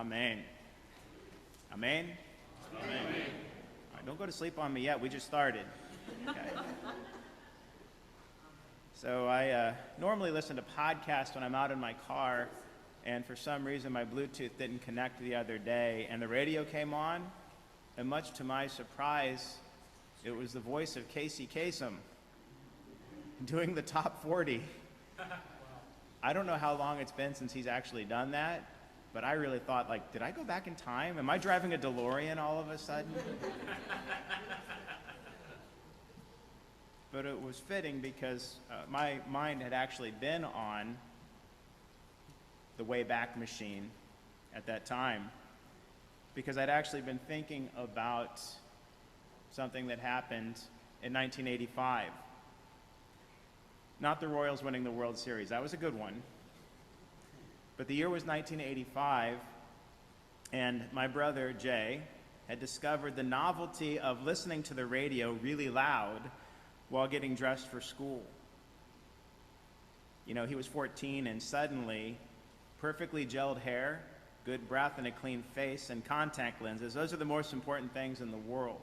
Amen. Amen? Amen. All right, don't go to sleep on me yet. We just started. Okay. So I normally listen to podcasts when I'm out in my car, and for some reason my Bluetooth didn't connect the other day, and the radio came on, and much to my surprise, it was the voice of Casey Kasem doing the top 40. I don't know how long it's been since he's actually done that, but I really thought, like, did I go back in time? Am I driving a DeLorean all of a sudden? But it was fitting because my mind had actually been on the Wayback Machine at that time, because I'd actually been thinking about something that happened in 1985. Not the Royals winning the World Series. That was a good one. But the year was 1985, and my brother, Jay, had discovered the novelty of listening to the radio really loud while getting dressed for school. You know, he was 14, and suddenly, perfectly gelled hair, good breath, and a clean face, and contact lenses, those are the most important things in the world.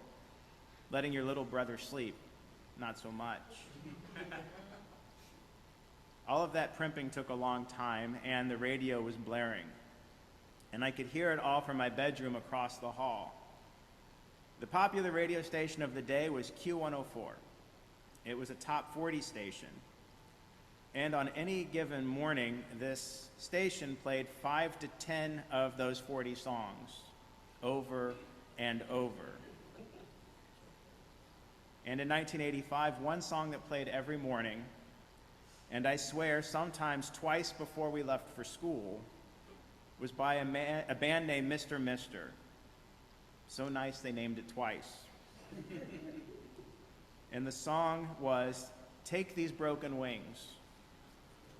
Letting your little brother sleep, not so much. All of that primping took a long time, and the radio was blaring. And I could hear it all from my bedroom across the hall. The popular radio station of the day was Q104. It was a top 40 station. And on any given morning, this station played 5 to 10 of those 40 songs, over and over. And in 1985, one song that played every morning, and I swear sometimes twice before we left for school, was by a band named Mr. Mister. So nice they named it twice. And the song was "Take These Broken Wings."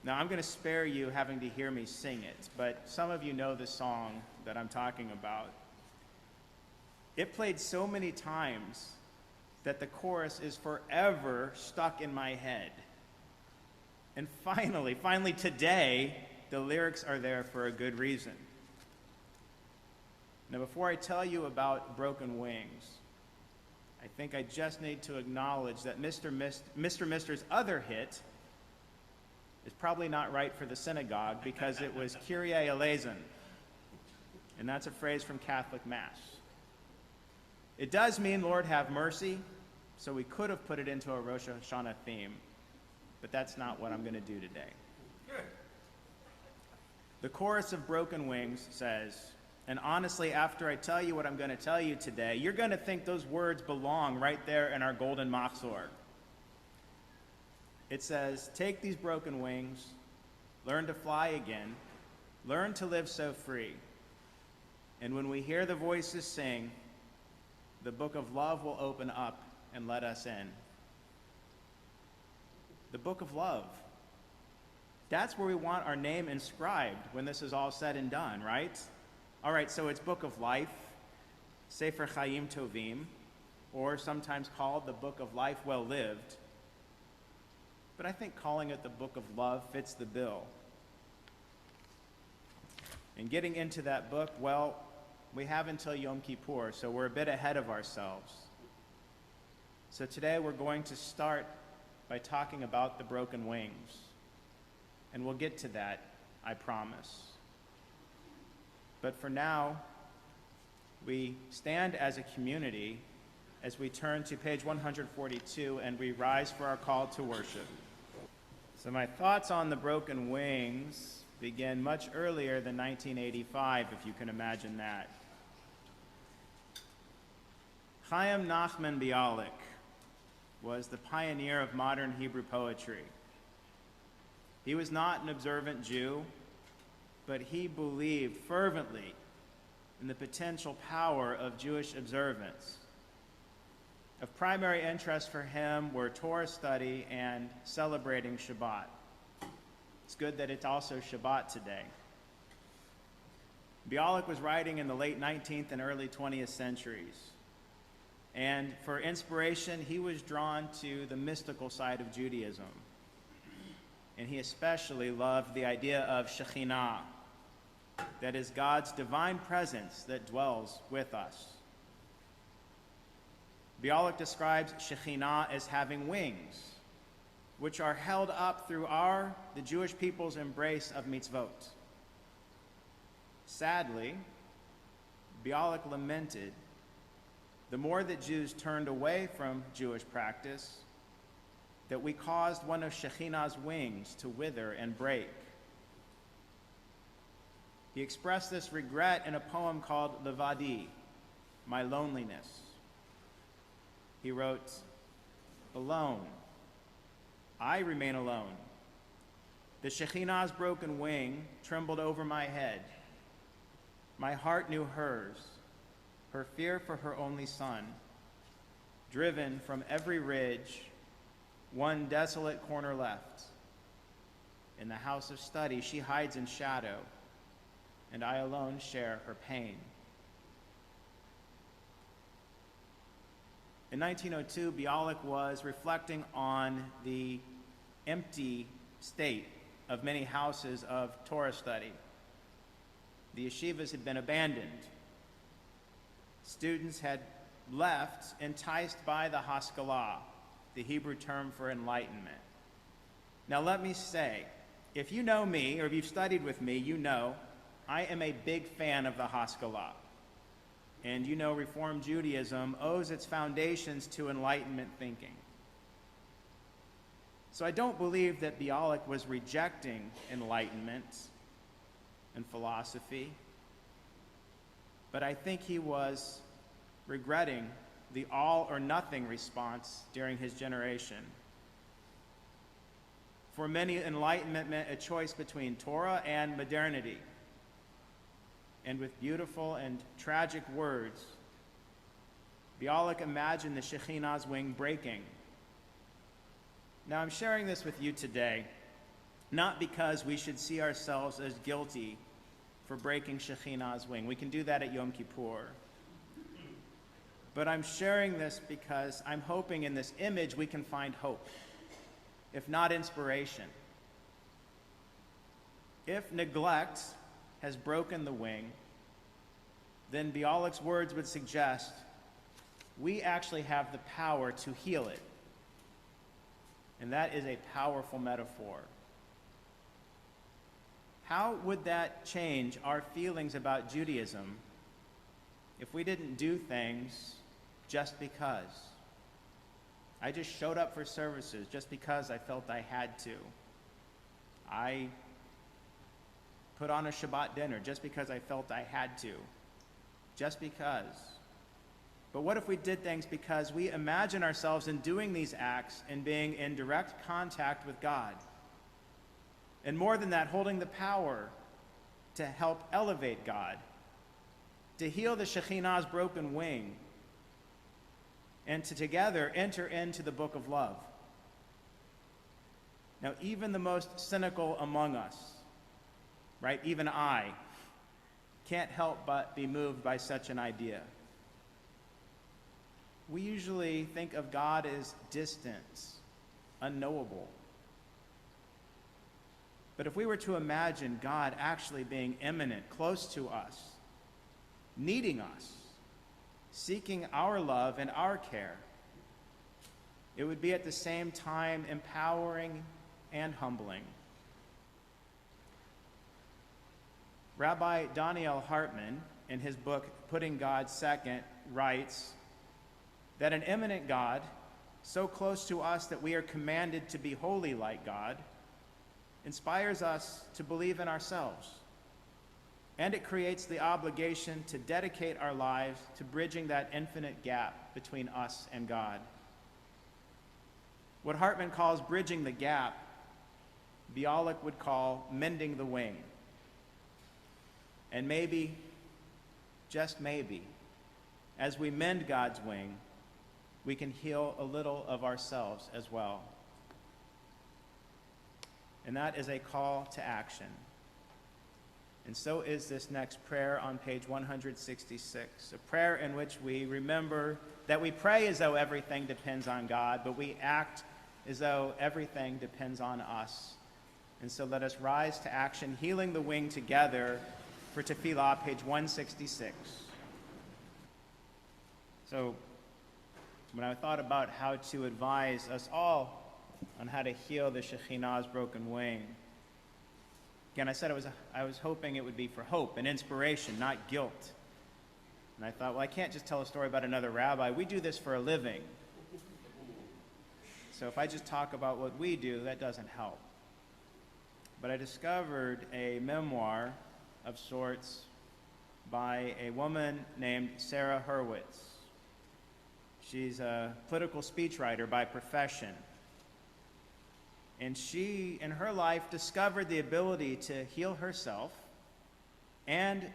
Now I'm going to spare you having to hear me sing it, but some of you know the song that I'm talking about. It played so many times that the chorus is forever stuck in my head. And finally today, the lyrics are there for a good reason. Now, before I tell you about Broken Wings, I think I just need to acknowledge that Mr. Mister's other hit is probably not right for the synagogue, because it was Kyrie eleison, and that's a phrase from Catholic Mass. It does mean Lord have mercy, so we could have put it into a Rosh Hashanah theme, but that's not what I'm going to do today. Good. The chorus of Broken Wings says, and honestly, after I tell you what I'm going to tell you today, you're going to think those words belong right there in our golden machzor. It says, take these broken wings, learn to fly again, learn to live so free. And when we hear the voices sing, the book of love will open up and let us in. The book of love. That's where we want our name inscribed when this is all said and done, right? All right, so it's Book of Life, Sefer Chaim Tovim, or sometimes called the Book of Life Well Lived. But I think calling it the Book of Love fits the bill. And getting into that book, well, we have until Yom Kippur, so we're a bit ahead of ourselves. So today we're going to start by talking about the broken wings. And we'll get to that, I promise. But for now, we stand as a community as we turn to page 142 and we rise for our call to worship. So my thoughts on the broken wings begin much earlier than 1985, if you can imagine that. Chaim Nachman Bialik was the pioneer of modern Hebrew poetry. He was not an observant Jew, but he believed fervently in the potential power of Jewish observance. Of primary interest for him were Torah study and celebrating Shabbat. It's good that it's also Shabbat today. Bialik was writing in the late 19th and early 20th centuries. And for inspiration, he was drawn to the mystical side of Judaism. And he especially loved the idea of Shechinah, that is God's divine presence that dwells with us. Bialik describes Shechinah as having wings, which are held up through the Jewish people's embrace of mitzvot. Sadly, Bialik lamented, the more that Jews turned away from Jewish practice, that we caused one of Shechinah's wings to wither and break. He expressed this regret in a poem called Levadi, My Loneliness. He wrote, alone, I remain alone. The Shechinah's broken wing trembled over my head. My heart knew hers, her fear for her only son. Driven from every ridge, one desolate corner left. In the house of study, she hides in shadow, and I alone share her pain. In 1902, Bialik was reflecting on the empty state of many houses of Torah study. The yeshivas had been abandoned. Students had left, enticed by the Haskalah, the Hebrew term for enlightenment. Now let me say, if you know me, or if you've studied with me, you know I am a big fan of the Haskalah. And you know Reform Judaism owes its foundations to Enlightenment thinking. So I don't believe that Bialik was rejecting Enlightenment and philosophy, but I think he was regretting the all-or-nothing response during his generation. For many, Enlightenment meant a choice between Torah and modernity. And with beautiful and tragic words, Bialik imagined the Shechinah's wing breaking. Now I'm sharing this with you today, not because we should see ourselves as guilty for breaking Shechinah's wing. We can do that at Yom Kippur. But I'm sharing this because I'm hoping in this image we can find hope, if not inspiration. If neglect has broken the wing, then Bialik's words would suggest we actually have the power to heal it. And that is a powerful metaphor. How would that change our feelings about Judaism if we didn't do things just because? I just showed up for services just because I felt I had to. I put on a Shabbat dinner just because I felt I had to. Just because. But what if we did things because we imagine ourselves in doing these acts and being in direct contact with God? And more than that, holding the power to help elevate God, to heal the Shechinah's broken wing, and to together enter into the book of love. Now, even the most cynical among us, right, even I, can't help but be moved by such an idea. We usually think of God as distant, unknowable. But if we were to imagine God actually being immanent, close to us, needing us, seeking our love and our care, it would be at the same time empowering and humbling. Rabbi Daniel Hartman, in his book, Putting God Second, writes that an immanent God, so close to us that we are commanded to be holy like God, inspires us to believe in ourselves. And it creates the obligation to dedicate our lives to bridging that infinite gap between us and God. What Hartman calls bridging the gap, Bialik would call mending the wing. And maybe, just maybe, as we mend God's wing, we can heal a little of ourselves as well. And that is a call to action. And so is this next prayer on page 166, a prayer in which we remember that we pray as though everything depends on God, but we act as though everything depends on us. And so let us rise to action, healing the wing together, for Tefillah, page 166. So when I thought about how to advise us all on how to heal the Shechinah's broken wing, again, I said I was hoping it would be for hope and inspiration, not guilt. And I thought, well, I can't just tell a story about another rabbi. We do this for a living. So if I just talk about what we do, that doesn't help. But I discovered a memoir of sorts by a woman named Sarah Hurwitz. She's a political speechwriter by profession. And she, in her life, discovered the ability to heal herself and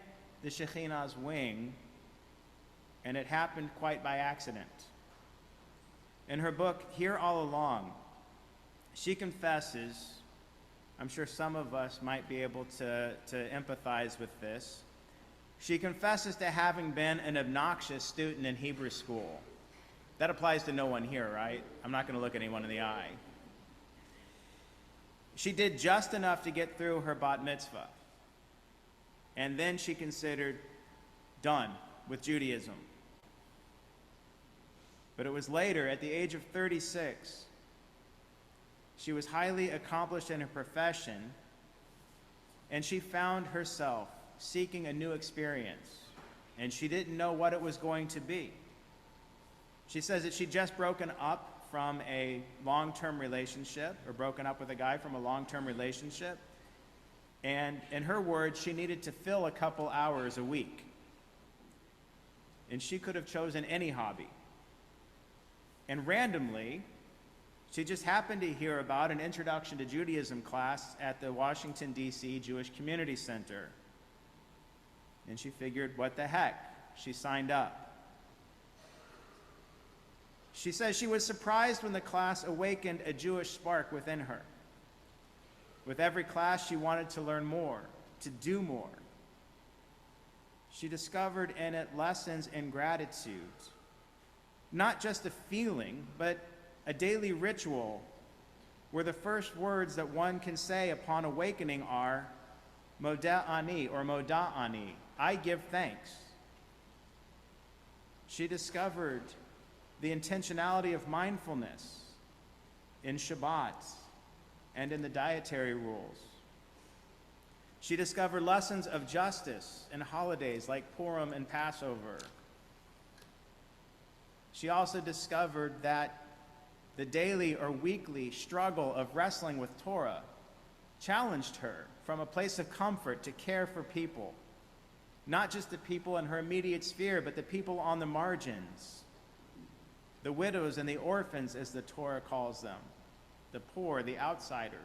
the Shechinah's wing, and it happened quite by accident. In her book, Here All Along, she confesses, I'm sure some of us might be able to empathize with this, she confesses to having been an obnoxious student in Hebrew school. That applies to no one here, right? I'm not going to look anyone in the eye. She did just enough to get through her bat mitzvah. And then she considered done with Judaism. But it was later, at the age of 36, she was highly accomplished in her profession, and she found herself seeking a new experience, and she didn't know what it was going to be. She says that she'd just broken up from a long-term relationship, or broken up with a guy from a long-term relationship, and in her words, she needed to fill a couple hours a week. And she could have chosen any hobby. And randomly, she just happened to hear about an Introduction to Judaism class at the Washington, D.C. Jewish Community Center. And she figured, what the heck? She signed up. She says she was surprised when the class awakened a Jewish spark within her. With every class, she wanted to learn more, to do more. She discovered in it lessons in gratitude. Not just a feeling, but a daily ritual where the first words that one can say upon awakening are Modeh ani, or Moda ani, I give thanks. She discovered the intentionality of mindfulness in Shabbat and in the dietary rules. She discovered lessons of justice in holidays like Purim and Passover. She also discovered that the daily or weekly struggle of wrestling with Torah challenged her from a place of comfort to care for people, not just the people in her immediate sphere, but the people on the margins, the widows and the orphans, as the Torah calls them, the poor, the outsiders.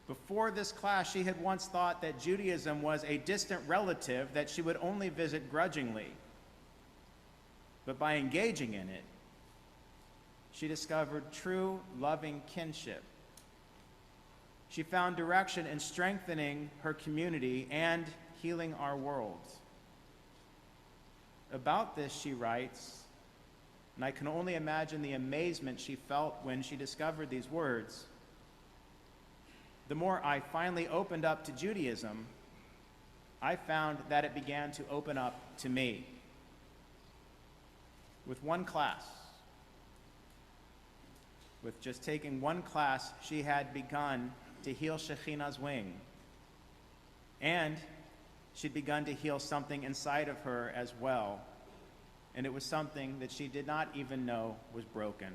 Before this class, she had once thought that Judaism was a distant relative that she would only visit grudgingly. But by engaging in it, she discovered true loving kinship. She found direction in strengthening her community and healing our world. About this, she writes, and I can only imagine the amazement she felt when she discovered these words. The more I finally opened up to Judaism, I found that it began to open up to me. With one class, with just taking one class, she had begun to heal Shechinah's wing. And she'd begun to heal something inside of her as well. And it was something that she did not even know was broken.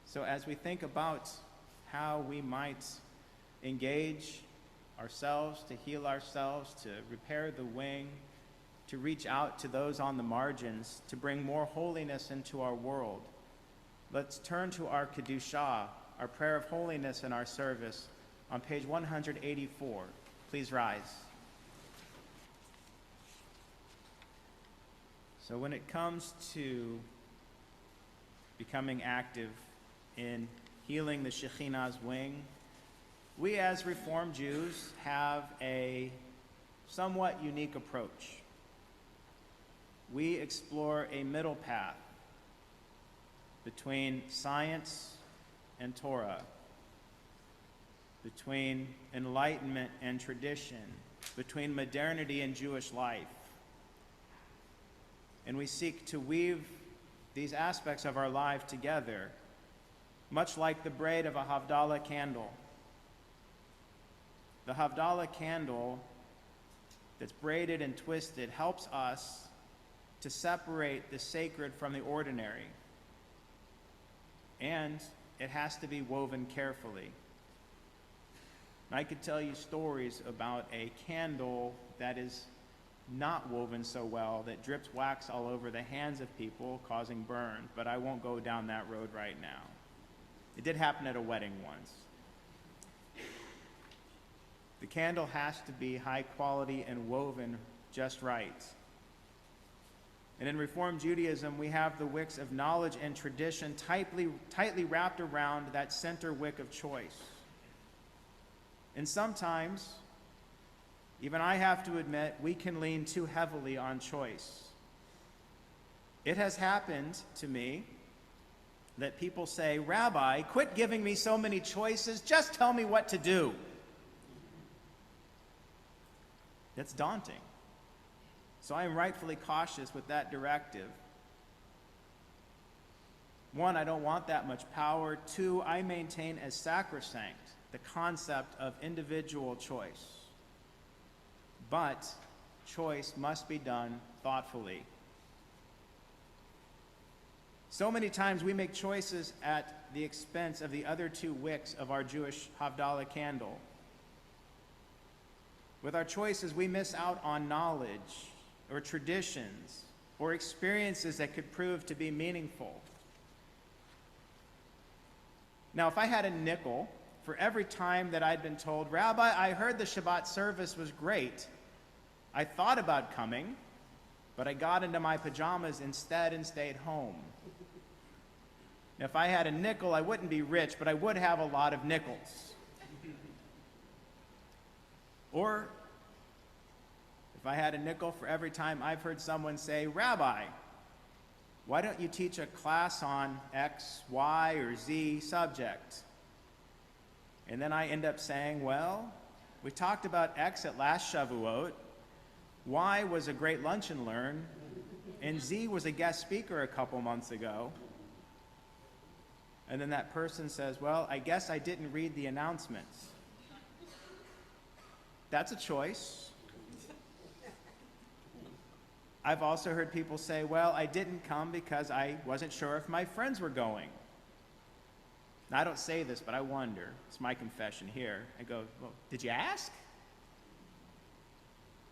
So as we think about how we might engage ourselves, to heal ourselves, to repair the wing, to reach out to those on the margins, to bring more holiness into our world, let's turn to our Kedushah, our prayer of holiness in our service, on page 184. Please rise. So when it comes to becoming active in healing the Shechinah's wing, we as Reformed Jews have a somewhat unique approach. We explore a middle path between science and Torah. between enlightenment and tradition, between modernity and Jewish life. And we seek to weave these aspects of our life together, much like the braid of a Havdalah candle. The Havdalah candle that's braided and twisted helps us to separate the sacred from the ordinary. And it has to be woven carefully. I could tell you stories about a candle that is not woven so well, that drips wax all over the hands of people, causing burns, but I won't go down that road right now. It did happen at a wedding once. The candle has to be high quality and woven just right. And in Reformed Judaism, we have the wicks of knowledge and tradition tightly wrapped around that center wick of choice. And sometimes, even I have to admit, we can lean too heavily on choice. It has happened to me that people say, "Rabbi, quit giving me so many choices, just tell me what to do." That's daunting. So I am rightfully cautious with that directive. One, I don't want that much power. Two, I maintain as sacrosanct the concept of individual choice. But choice must be done thoughtfully. So many times we make choices at the expense of the other two wicks of our Jewish Havdalah candle. With our choices, we miss out on knowledge or traditions or experiences that could prove to be meaningful. Now, if I had a nickel for every time that I'd been told, "Rabbi, I heard the Shabbat service was great. I thought about coming, but I got into my pajamas instead and stayed home." Now, if I had a nickel, I wouldn't be rich, but I would have a lot of nickels. Or if I had a nickel for every time I've heard someone say, "Rabbi, why don't you teach a class on X, Y, or Z subject?" And then I end up saying, "Well, we talked about X at last Shavuot, Y was a great lunch and learn, and Z was a guest speaker a couple months ago." And then that person says, "Well, I guess I didn't read the announcements." That's a choice. I've also heard people say, "Well, I didn't come because I wasn't sure if my friends were going." Now, I don't say this, but I wonder. It's my confession here. I go, "Well, did you ask?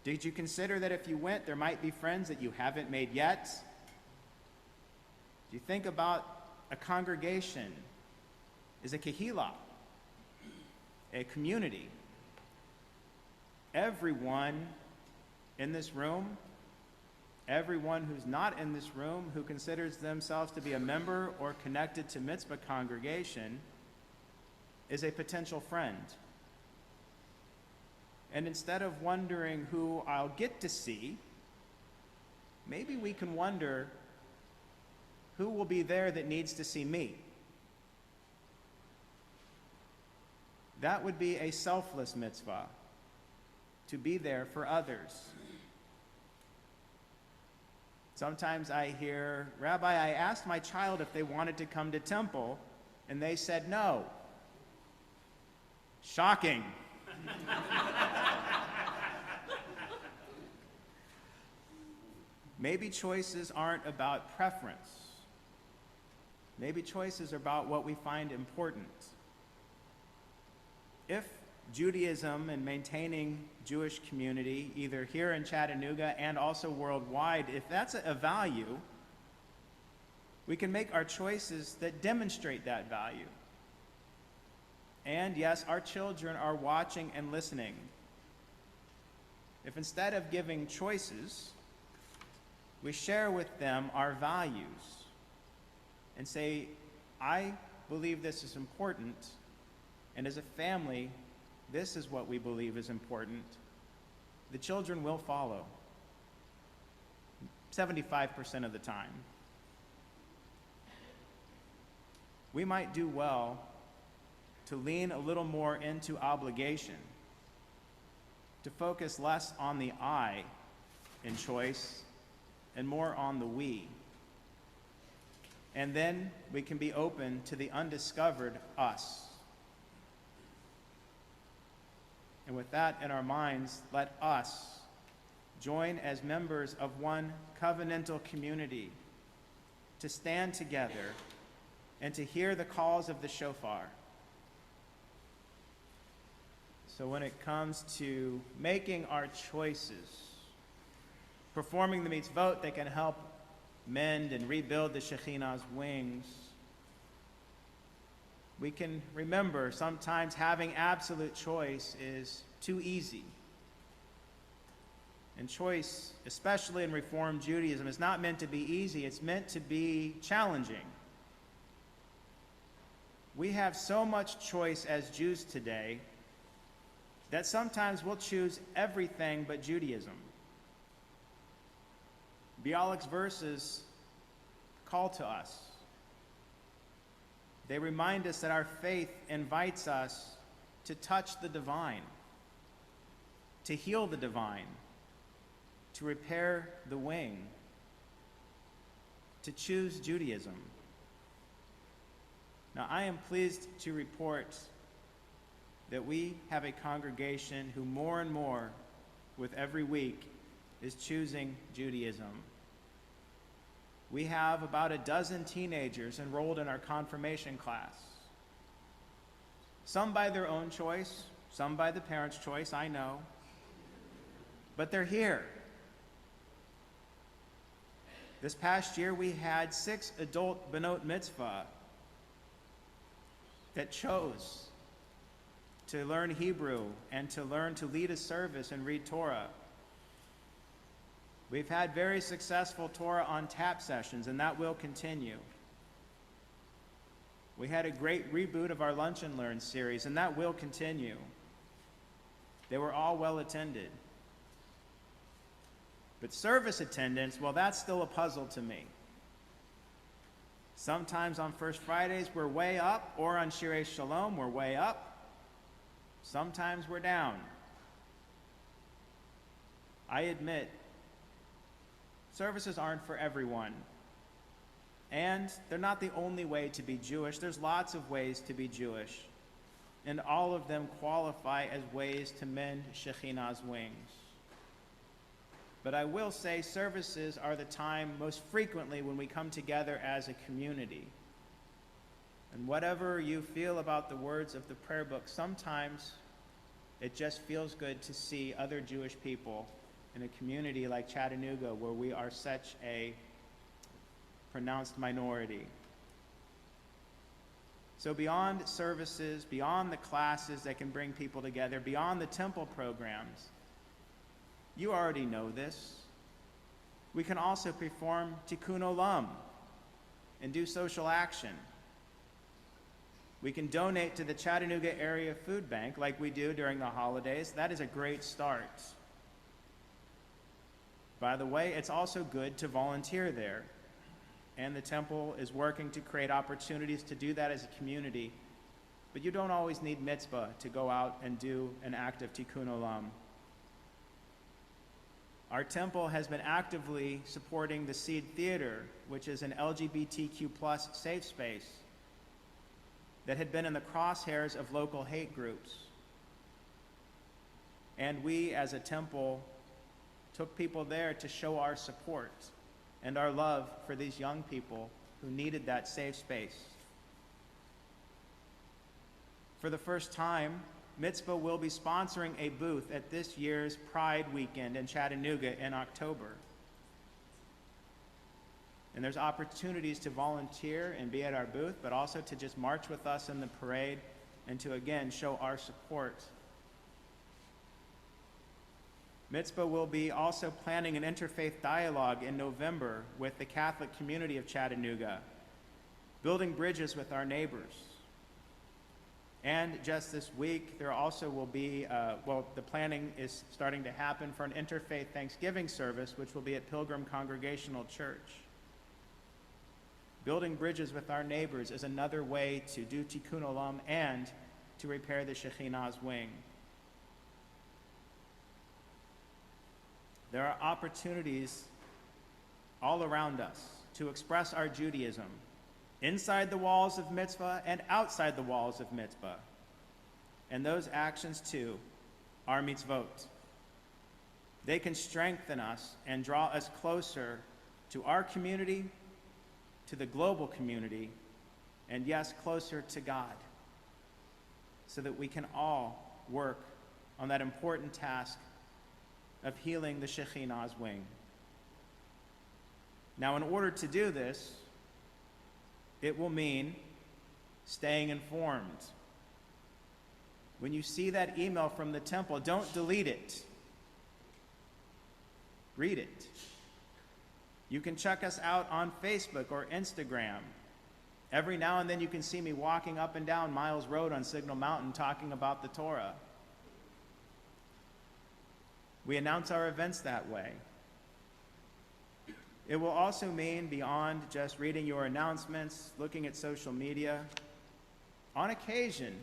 Did you consider that if you went, there might be friends that you haven't made yet? Do you think about a congregation is a kehilah, a community? Everyone in this room, everyone who's not in this room, who considers themselves to be a member or connected to mitzvah congregation, is a potential friend. And instead of wondering who I'll get to see, maybe we can wonder who will be there that needs to see me. That would be a selfless mitzvah, to be there for others. Sometimes I hear, "Rabbi, I asked my child if they wanted to come to temple, and they said no." Shocking. Maybe choices aren't about preference. Maybe choices are about what we find important. If Judaism and maintaining Jewish community, either here in Chattanooga and also worldwide, if that's a value, we can make our choices that demonstrate that value. And yes, our children are watching and listening. If instead of giving choices, we share with them our values and say, "I believe this is important, and as a family, this is what we believe is important," the children will follow 75% of the time. We might do well to lean a little more into obligation, to focus less on the I in choice and more on the we. And then we can be open to the undiscovered us. And with that in our minds, let us join as members of one covenantal community to stand together and to hear the calls of the shofar. So when it comes to making our choices, performing the mitzvot that can help mend and rebuild the Shechinah's wings, we can remember sometimes having absolute choice is too easy. And choice, especially in Reform Judaism, is not meant to be easy, it's meant to be challenging. We have so much choice as Jews today that sometimes we'll choose everything but Judaism. Bialik's verses call to us. They remind us that our faith invites us to touch the divine, to heal the divine, to repair the wing, to choose Judaism. Now, I am pleased to report that we have a congregation who more and more, with every week, is choosing Judaism. We have about a dozen teenagers enrolled in our confirmation class. Some by their own choice, some by the parents' choice, I know. But they're here. This past year, we had 6 adult Benot Mitzvah that chose to learn Hebrew and to learn to lead a service and read Torah. We've had very successful Torah on tap sessions, and that will continue. We had a great reboot of our Lunch and Learn series, and that will continue. They were all well attended. But service attendance, well, that's still a puzzle to me. Sometimes on First Fridays we're way up, or on Shirei Shalom we're way up. Sometimes we're down. I admit, services aren't for everyone. And they're not the only way to be Jewish. There's lots of ways to be Jewish. And all of them qualify as ways to mend Shechinah's wings. But I will say services are the time most frequently when we come together as a community. And whatever you feel about the words of the prayer book, sometimes it just feels good to see other Jewish people in a community like Chattanooga, where we are such a pronounced minority. So beyond services, beyond the classes that can bring people together, beyond the temple programs, you already know this, we can also perform tikkun olam and do social action. We can donate to the Chattanooga Area Food Bank like we do during the holidays. That is a great start. By the way, it's also good to volunteer there. And the temple is working to create opportunities to do that as a community. But you don't always need mitzvah to go out and do an act of tikkun olam. Our temple has been actively supporting the Seed Theater, which is an LGBTQ+ safe space that had been in the crosshairs of local hate groups. And we, as a temple, took people there to show our support and our love for these young people who needed that safe space. For the first time, Mitzvah will be sponsoring a booth at this year's Pride Weekend in Chattanooga in October. And there's opportunities to volunteer and be at our booth, but also to just march with us in the parade and to, again, show our support. Mitzvah will be also planning an interfaith dialogue in November with the Catholic community of Chattanooga, building bridges with our neighbors. And just this week, there also will be, the planning is starting to happen for an interfaith Thanksgiving service, which will be at Pilgrim Congregational Church. Building bridges with our neighbors is another way to do tikkun olam and to repair the Shechinah's wing. There are opportunities all around us to express our Judaism inside the walls of mitzvah and outside the walls of mitzvah. And those actions, too, are mitzvot. They can strengthen us and draw us closer to our community, to the global community, and yes, closer to God, so that we can all work on that important task of healing the Shechinah's wing. Now, in order to do this, it will mean staying informed. When you see that email from the temple, don't delete it. Read it. You can check us out on Facebook or Instagram. Every now and then you can see me walking up and down Miles Road on Signal Mountain talking about the Torah. We announce our events that way. It will also mean, beyond just reading your announcements, looking at social media, on occasion,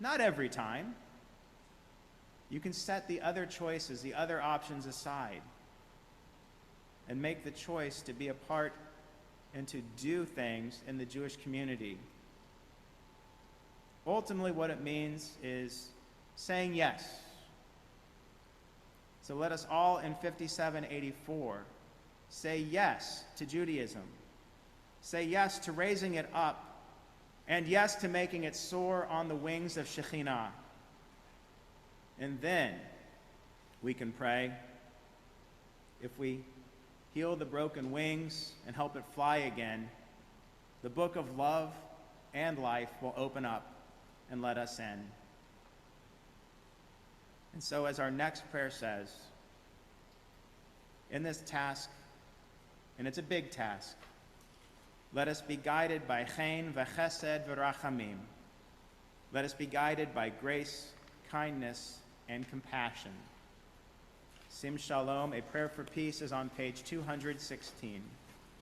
not every time, you can set the other choices, the other options aside, and make the choice to be a part and to do things in the Jewish community. Ultimately, what it means is saying yes. So let us all in 5784 say yes to Judaism, say yes to raising it up, and yes to making it soar on the wings of Shechinah. And then we can pray, if we heal the broken wings and help it fly again, the book of love and life will open up and let us in. And so, as our next prayer says, in this task, and it's a big task, let us be guided by chen v'chesed v'rachamim. Let us be guided by grace, kindness, and compassion. Sim Shalom, a prayer for peace, is on page 216.